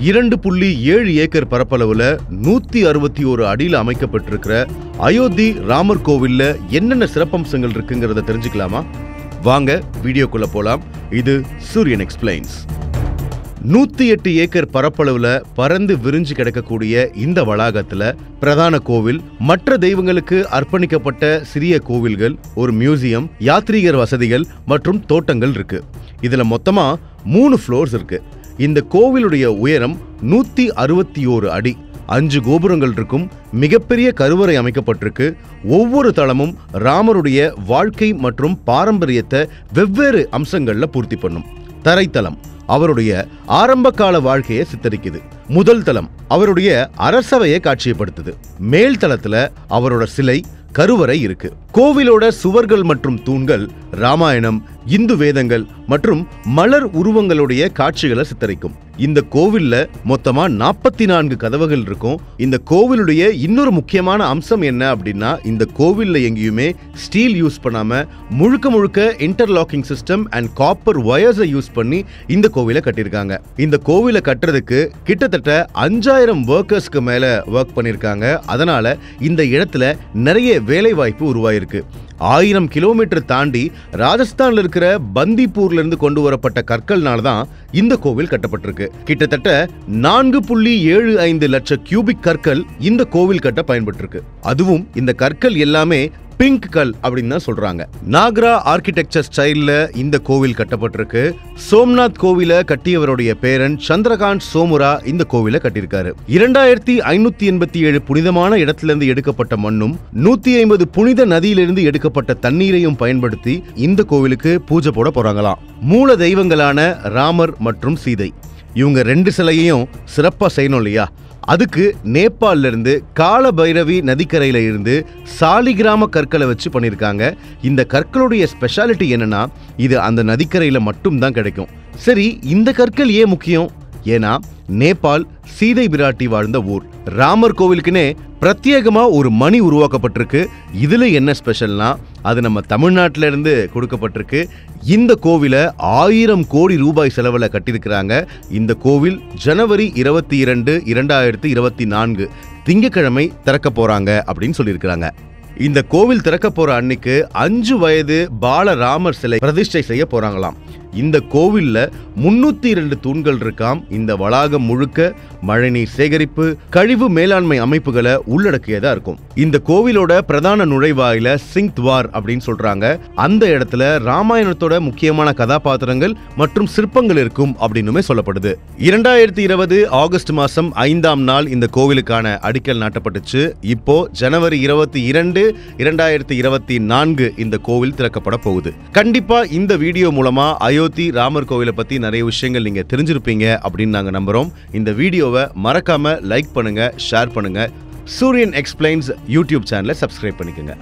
2.7 acre பரப்பளவுல 161 அடியில அமைக்கப்பட்டிருக்கிற அயோத்தி ராமர் கோவில்ல என்னென்ன சிறப்பம்சங்கள் இருக்குங்கிறத தெரிஞ்சுக்கலாமா? வாங்க வீடியோக்குள்ள போலாம். இது சூரியன் எக்ஸ்பிளைன்ஸ். 108 ஏக்கர் பரப்பளவுல பறந்து விரிஞ்சு கிடக்கக்கூடிய இந்த வளாகத்துல பிரதான கோவில், மற்ற தெய்வங்களுக்கு அர்ப்பணிக்கப்பட்ட சிறிய கோவில்கள், ஒரு மியூசியம், யாத்ரீகர் வசதிகள் மற்றும் தோட்டங்கள் இருக்கு. இதுல மொத்தமா 3 ஃப்ளோர்ஸ் இருக்கு. இந்த கோவிலுடைய உயரம் 161 அடி. 5 கோபுரங்கள் இருக்கும். மிகப்பெரிய கருவறை அமைக்கப்பட்டிருக்கு. ஒவ்வொரு தளமும் ராமருடைய வாழ்க்கை மற்றும் பாரம்பரியத்தை வெவ்வேறு அம்சங்கள்ல பூர்த்தி பண்ணும். தரைத்தளம் அவருடைய ஆரம்ப கால வாழ்க்கையை சித்தரிக்குது. முதல் தளம் அவருடைய அரசவையை காட்சியப்படுத்துது. மேல் தளத்துல அவரோட சிலை, கருவறை இருக்கு. கோவிலோட சுவர்கள் மற்றும் தூண்கள் ராமாயணம், இந்து வேதங்கள் மற்றும் மலர் உருவங்களுடைய காட்சிகளை சித்தரிக்கும். இந்த கோவில்ல மொத்தமா 44 கதவுகள் இருக்கும். இந்த கோவிலுடைய இன்னொரு முக்கியமான அம்சம் என்ன அப்படின்னா, இந்த கோவில்ல எங்கேயுமே ஸ்டீல் யூஸ் பண்ணாம முழுக்க இன்டர்லாக்கிங் சிஸ்டம் அண்ட் காப்பர் வயர்ஸை யூஸ் பண்ணி இந்த கோவிலை கட்டியிருக்காங்க. இந்த கோவிலை கட்டுறதுக்கு கிட்டத்தட்ட 5000 ஒர்க்கர்ஸ்க்கு மேல ஒர்க் பண்ணிருக்காங்க. அதனால இந்த இடத்துல நிறைய வேலை வாய்ப்பு உருவாயிருக்கு. 1000 கிலோமீட்டர் தாண்டி ராஜஸ்தான்ல இருக்கிற பந்திப்பூர்ல இருந்து கொண்டு வரப்பட்ட கற்கள்னால தான் இந்த கோவில் கட்டப்பட்டிருக்கு. கிட்டத்தட்ட 4.75 லட்சம் கியூபிக் கற்கள் இந்த கோவில் கட்ட பயன்பட்டிருக்கு. அதுவும் இந்த கற்கள் எல்லாமே பிங்க் கல் அப்படின்னு தான் சொல்றாங்க. நாகரா ஆர்கிடெக்சர் ஸ்டைல்ல இந்த கோவில் கட்டப்பட்டிருக்கு. சோம்நாத் கோவிலை கட்டியவருடைய பேரன் சந்திரகாந்த் சோமுரா இந்த கோவிலை கட்டியிருக்காரு. 2587 புனிதமான இடத்திலிருந்து எடுக்கப்பட்ட மண்ணும் 150 புனித நதியிலிருந்து எடுக்கப்பட்ட தண்ணீரையும் பயன்படுத்தி இந்த கோவிலுக்கு பூஜை போட போறாங்களாம். மூல தெய்வங்களான ராமர் மற்றும் சீதை, இவங்க 2 சிலையையும் சிறப்பா செய்யணும் இல்லையா? அதுக்கு நேபாளில இருந்து கால பைரவி நதிக்கரையில இருந்து சாலிகிராம கற்களை வச்சு பண்ணிருக்காங்க. இந்த கற்களுடைய ஸ்பெஷாலிட்டி என்னன்னா, இது அந்த நதிக்கரையில மட்டும் தான் கிடைக்கும். சரி, இந்த கற்கள் ஏன் முக்கியம்? ஏன்னா நேபாள் சீதை பிராட்டி வாழ்ந்த ஊர். ராமர் கோவிலுக்குனே பிரத்யேகமா ஒரு மணி உருவாக்கப்பட்டிருக்கு. இதுல என்ன ஸ்பெஷல்னா, அது நம்ம தமிழ்நாட்டில இருந்து கொடுக்கப்பட்டிருக்கு. இந்த கோவிலை 1000 கோடி ரூபாய் செலவுல கட்டியிருக்கிறாங்க. இந்த கோவில் ஜனவரி 22, 2024 திங்கட்கிழமை திறக்க போறாங்க அப்படின்னு சொல்லியிருக்கிறாங்க. இந்த கோவில் திறக்க போற அன்னைக்கு 5 வயது பால ராமர் சிலை பிரதிஷ்டை செய்ய போறாங்களாம். இந்த கோவில்ல 302 தூண்கள் இருக்காம். இந்த வளாகம் முழுக்க மழைநீர் சேகரிப்பு, கழிவு மேலாண்மை அமைப்புகளை உள்ளடக்கியதா இருக்கும். இந்த கோவிலோட பிரதான நுழைவாயில சிங் துவார் அப்படின்னு சொல்றாங்க. அந்த இடத்துல ராமாயணத்தோட முக்கியமான கதாபாத்திரங்கள் மற்றும் சிற்பங்கள் இருக்கும் அப்படின்னுமே சொல்லப்படுது. 2020 ஆகஸ்ட் மாசம் 5ஆம் நாள் இந்த கோவிலுக்கான அடிக்கல் நாட்டப்பட்டுச்சு. இப்போ ஜனவரி 22, 2024 இந்த கோவில் திறக்கப்பட போகுது. கண்டிப்பா இந்த வீடியோ மூலமா அயோத்தி ராமர் கோவிலை பத்தி நிறைய விஷயங்கள் நீங்க தெரிஞ்சிருப்பீங்க அப்படின்னு நாங்க நம்புறோம். இந்த வீடியோவை மறக்காம லைக் பண்ணுங்க, ஷேர் பண்ணுங்க. சூரியன் எக்ஸ்பிளைன்ஸ் யூடியூப் சேனலை சப்ஸ்கிரைப் பண்ணிக்கோங்க.